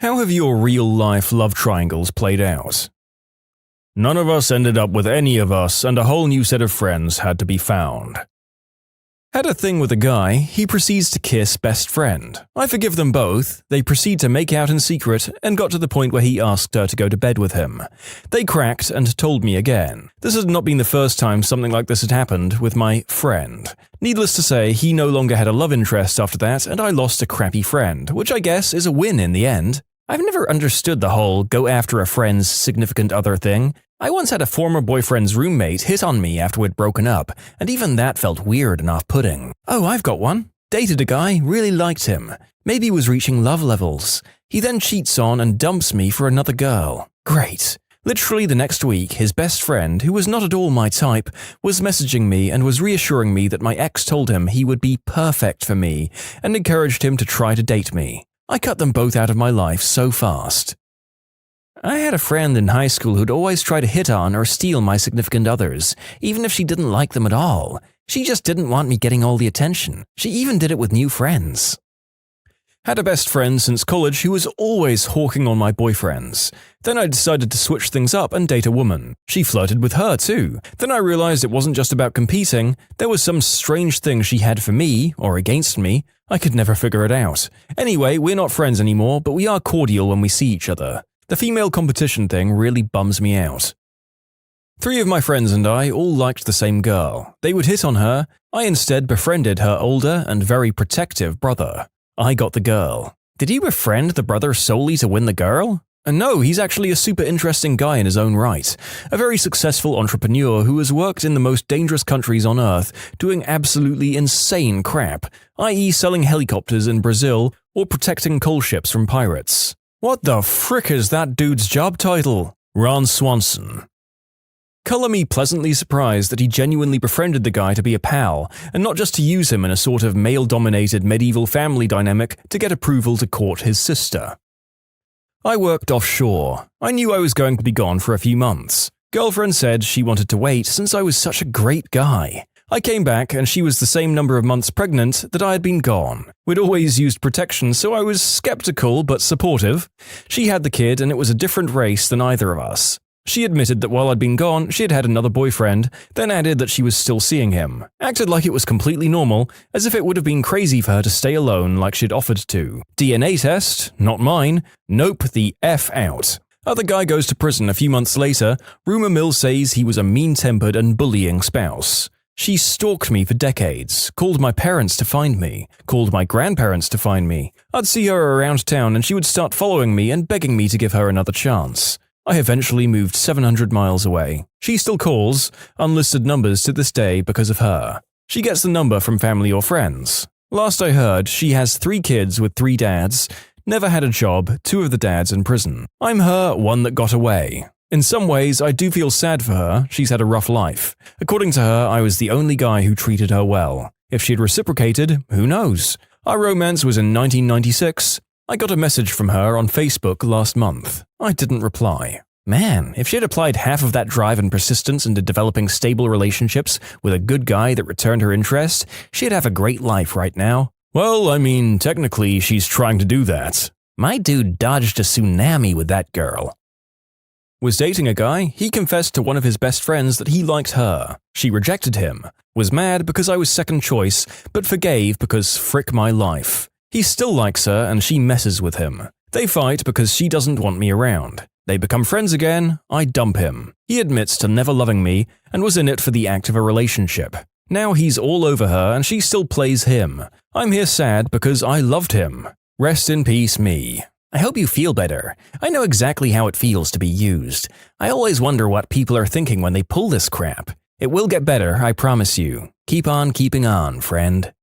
How have your real-life love triangles played out? None of us ended up with any of us, and a whole new set of friends had to be found. Had a thing with a guy, he proceeds to kiss best friend. I forgive them both, they proceed to make out in secret, and got to the point where he asked her to go to bed with him. They cracked and told me again. This had not been the first time something like this had happened with my friend. Needless to say, he no longer had a love interest after that, and I lost a crappy friend, which I guess is a win in the end. I've never understood the whole go after a friend's significant other thing. I once had a former boyfriend's roommate hit on me after we'd broken up, and even that felt weird and off-putting. Oh, I've got one. Dated a guy, really liked him. Maybe was reaching love levels. He then cheats on and dumps me for another girl. Great. Literally the next week, his best friend, who was not at all my type, was messaging me and was reassuring me that my ex told him he would be perfect for me and encouraged him to try to date me. I cut them both out of my life so fast. I had a friend in high school who'd always try to hit on or steal my significant others, even if she didn't like them at all. She just didn't want me getting all the attention. She even did it with new friends. Had a best friend since college who was always hawking on my boyfriends. Then I decided to switch things up and date a woman. She flirted with her too. Then I realized it wasn't just about competing. There was some strange thing she had for me, or against me. I could never figure it out. Anyway, we're not friends anymore, but we are cordial when we see each other. The female competition thing really bums me out. 3 of my friends and I all liked the same girl. They would hit on her. I instead befriended her older and very protective brother. I got the girl. Did he befriend the brother solely to win the girl? And no, he's actually a super interesting guy in his own right. A very successful entrepreneur who has worked in the most dangerous countries on earth, doing absolutely insane crap, i.e. selling helicopters in Brazil or protecting coal ships from pirates. What the frick is that dude's job title? Ron Swanson. Color me pleasantly surprised that he genuinely befriended the guy to be a pal, and not just to use him in a sort of male-dominated medieval family dynamic to get approval to court his sister. I worked offshore. I knew I was going to be gone for a few months. Girlfriend said she wanted to wait since I was such a great guy. I came back and she was the same number of months pregnant that I had been gone. We'd always used protection, so I was skeptical but supportive. She had the kid and it was a different race than either of us. She admitted that while I'd been gone, she had had another boyfriend, then added that she was still seeing him. Acted like it was completely normal, as if it would have been crazy for her to stay alone like she'd offered to. DNA test? Not mine. Nope, the F out. Other guy goes to prison a few months later. Rumor mill says he was a mean-tempered and bullying spouse. She stalked me for decades, called my parents to find me, called my grandparents to find me. I'd see her around town and she would start following me and begging me to give her another chance. I eventually moved 700 miles away. She still calls, unlisted numbers to this day because of her. She gets the number from family or friends. Last I heard, she has 3 kids with 3 dads, never had a job, 2 of the dads in prison. I'm her one that got away. In some ways, I do feel sad for her. She's had a rough life. According to her, I was the only guy who treated her well. If she'd reciprocated, who knows? Our romance was in 1996. I got a message from her on Facebook last month. I didn't reply. Man, if she'd applied half of that drive and persistence into developing stable relationships with a good guy that returned her interest, she'd have a great life right now. Well, I mean, technically, she's trying to do that. My dude dodged a tsunami with that girl. Was dating a guy, he confessed to one of his best friends that he liked her. She rejected him. Was mad because I was second choice, but forgave because frick my life. He still likes her and she messes with him. They fight because she doesn't want me around. They become friends again, I dump him. He admits to never loving me and was in it for the act of a relationship. Now he's all over her and she still plays him. I'm here sad because I loved him. Rest in peace, me. I hope you feel better. I know exactly how it feels to be used. I always wonder what people are thinking when they pull this crap. It will get better, I promise you. Keep on keeping on, friend.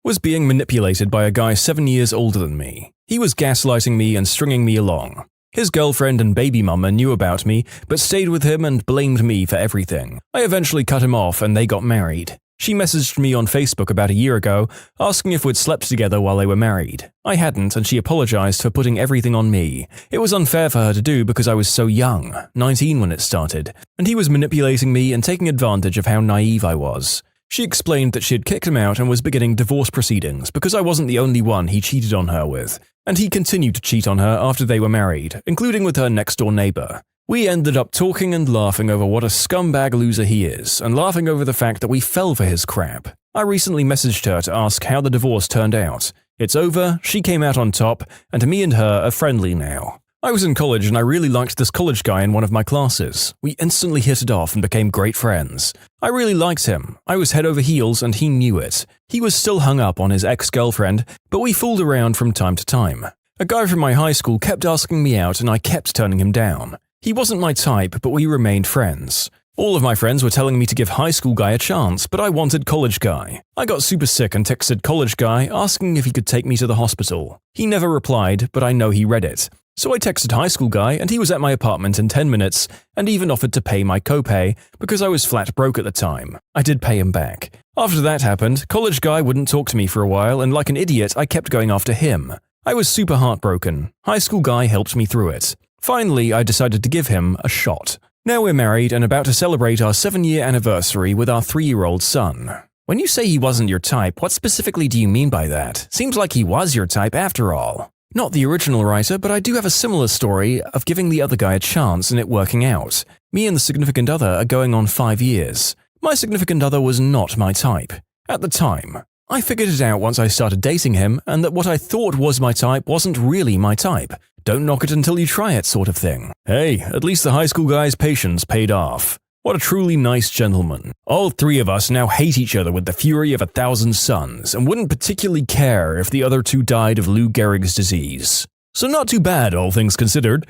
Was being manipulated by a guy 7 years older than me. He was gaslighting me and stringing me along. His girlfriend and baby mama knew about me, but stayed with him and blamed me for everything. I eventually cut him off and they got married. She messaged me on Facebook about a year ago, asking if we'd slept together while they were married. I hadn't, and she apologized for putting everything on me. It was unfair for her to do because I was so young, 19 when it started, and he was manipulating me and taking advantage of how naive I was. She explained that she had kicked him out and was beginning divorce proceedings because I wasn't the only one he cheated on her with, and he continued to cheat on her after they were married, including with her next-door neighbor. We ended up talking and laughing over what a scumbag loser he is, and laughing over the fact that we fell for his crap. I recently messaged her to ask how the divorce turned out. It's over, she came out on top, and me and her are friendly now. I was in college and I really liked this college guy in one of my classes. We instantly hit it off and became great friends. I really liked him. I was head over heels and he knew it. He was still hung up on his ex-girlfriend, but we fooled around from time to time. A guy from my high school kept asking me out and I kept turning him down. He wasn't my type, but we remained friends. All of my friends were telling me to give high school guy a chance, but I wanted college guy. I got super sick and texted college guy asking if he could take me to the hospital. He never replied, but I know he read it. So I texted high school guy and he was at my apartment in 10 minutes and even offered to pay my copay because I was flat broke at the time. I did pay him back. After that happened, college guy wouldn't talk to me for a while and like an idiot I kept going after him. I was super heartbroken. High school guy helped me through it. Finally, I decided to give him a shot. Now we're married and about to celebrate our 7-year anniversary with our 3-year-old son. When you say he wasn't your type, what specifically do you mean by that? Seems like he was your type after all. Not the original writer, but I do have a similar story of giving the other guy a chance and it working out. Me and the significant other are going on 5 years. My significant other was not my type. At the time. I figured it out once I started dating him and that what I thought was my type wasn't really my type. Don't knock it until you try it sort of thing. Hey, at least the high school guy's patience paid off. What a truly nice gentleman. All 3 of us now hate each other with the fury of 1,000 suns and wouldn't particularly care if the other 2 died of Lou Gehrig's disease. So not too bad, all things considered.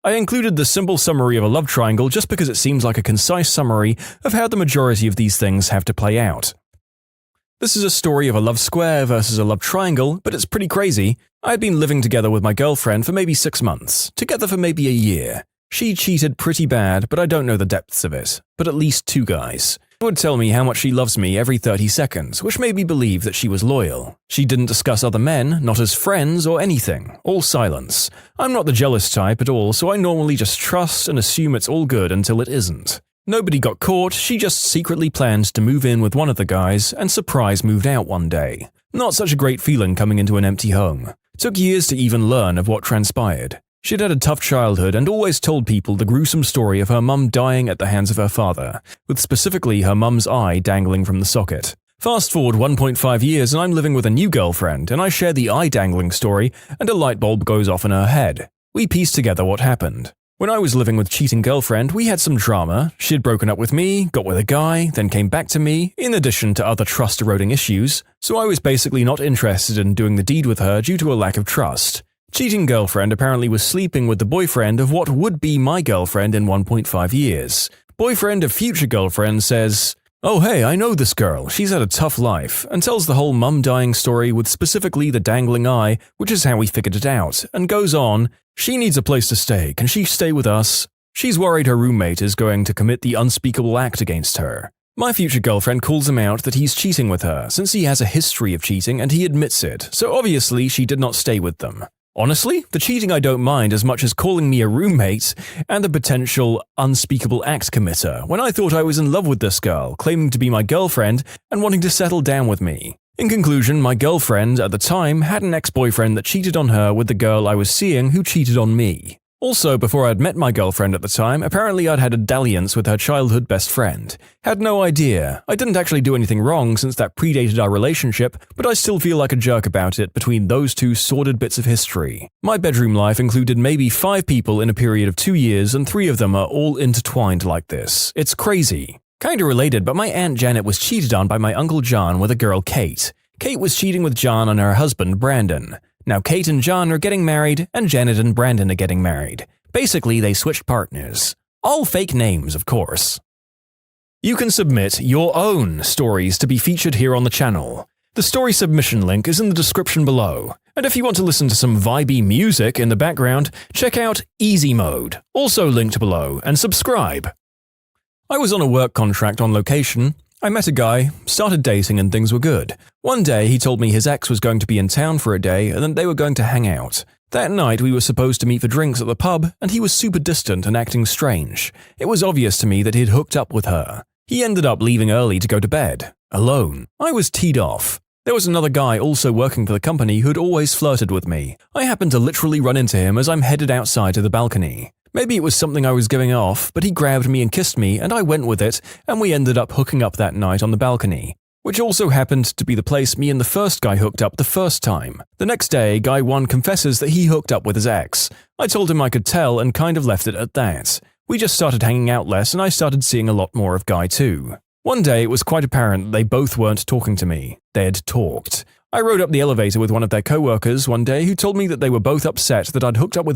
I included the simple summary of a love triangle just because it seems like a concise summary of how the majority of these things have to play out. This is a story of a love square versus a love triangle, but it's pretty crazy. I had been living together with my girlfriend for maybe 6 months, together for maybe a year. She cheated pretty bad, but I don't know the depths of it. But at least 2 guys would tell me how much she loves me every 30 seconds, which made me believe that she was loyal. She didn't discuss other men, not as friends or anything, all silence. I'm not the jealous type at all, so I normally just trust and assume it's all good until it isn't. Nobody got caught, she just secretly planned to move in with one of the guys and surprise moved out one day. Not such a great feeling coming into an empty home. Took years to even learn of what transpired. She'd had a tough childhood and always told people the gruesome story of her mum dying at the hands of her father, with specifically her mum's eye dangling from the socket. Fast forward 1.5 years and I'm living with a new girlfriend and I share the eye dangling story and a light bulb goes off in her head. We piece together what happened. When I was living with cheating girlfriend, we had some drama. She'd broken up with me, got with a guy, then came back to me, in addition to other trust-eroding issues, so I was basically not interested in doing the deed with her due to a lack of trust. Cheating girlfriend apparently was sleeping with the boyfriend of what would be my girlfriend in 1.5 years. Boyfriend of future girlfriend says, "Oh hey, I know this girl, she's had a tough life," and tells the whole mum dying story with specifically the dangling eye, which is how we figured it out, and goes on, "She needs a place to stay, can she stay with us?" She's worried her roommate is going to commit the unspeakable act against her. My future girlfriend calls him out that he's cheating with her, since he has a history of cheating and he admits it, so obviously she did not stay with them. Honestly, the cheating I don't mind as much as calling me a roommate and the potential unspeakable act committer when I thought I was in love with this girl, claiming to be my girlfriend and wanting to settle down with me. In conclusion, my girlfriend at the time had an ex-boyfriend that cheated on her with the girl I was seeing who cheated on me. Also, before I'd met my girlfriend at the time, apparently I'd had a dalliance with her childhood best friend. Had no idea. I didn't actually do anything wrong since that predated our relationship, but I still feel like a jerk about it between those 2 sordid bits of history. My bedroom life included maybe 5 people in a period of 2 years and 3 of them are all intertwined like this. It's crazy. Kinda related, but my Aunt Janet was cheated on by my Uncle John with a girl Kate. Kate was cheating with John on her husband Brandon. Now Kate and John are getting married, and Janet and Brandon are getting married. Basically, they switched partners. All fake names, of course. You can submit your own stories to be featured here on the channel. The story submission link is in the description below. And if you want to listen to some vibey music in the background, check out Easy Mode, also linked below, and subscribe. I was on a work contract on location. I met a guy, started dating and things were good. One day he told me his ex was going to be in town for a day and that they were going to hang out. That night we were supposed to meet for drinks at the pub and he was super distant and acting strange. It was obvious to me that he'd hooked up with her. He ended up leaving early to go to bed, alone. I was teed off. There was another guy also working for the company who'd always flirted with me. I happened to literally run into him as I'm headed outside to the balcony. Maybe it was something I was giving off, but he grabbed me and kissed me, and I went with it, and we ended up hooking up that night on the balcony, which also happened to be the place me and the first guy hooked up the first time. The next day, guy 1 confesses that he hooked up with his ex. I told him I could tell and kind of left it at that. We just started hanging out less, and I started seeing a lot more of guy 2. One day, it was quite apparent that they both weren't talking to me. They'd talked. I rode up the elevator with one of their co-workers one day who told me that they were both upset that I'd hooked up with